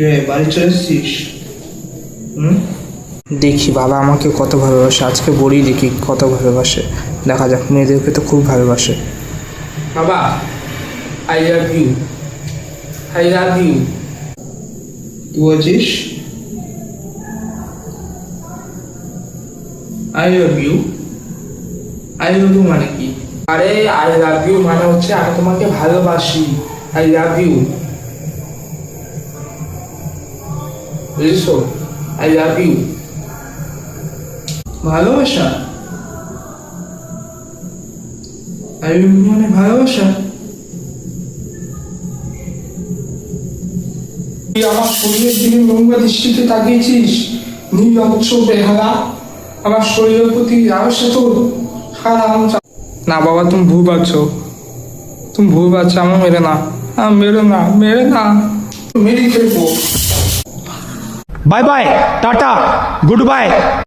রে বাড়ি চলে এসেছিস? দেখি বাবা আমাকে কত ভালোবাসে, আজকে বলি দেখি কত ভালোবাসে। দেখা যাক, মেয়েদেরকে তো খুব ভালোবাসে। বাবা, I love you, I love you. তুই বলছিস I love you? I love you মানে কি? আরে আই লাভ ইউ মানে হচ্ছে আমি তোমাকে ভালোবাসি। আই লাভ ইউ, বুঝেছো? I love you. ভালোবাসা? আই লাভ ইউ মানে ভালোবাসা? তুই আমার শরীরের দিকে নোংরা দৃষ্টিতে তাকিয়েছিস, নির্লজ্জ বেহারা। আমার শরীরের প্রতি আবেশে তোর হারাম। না বাবা, তুমি ভুল পাচ্ছো, তুমি ভুল পাচ্ছো। আমার মেরে না, মেরে না, মেরে না, মেরে ফেলবো। Bye bye tata good bye.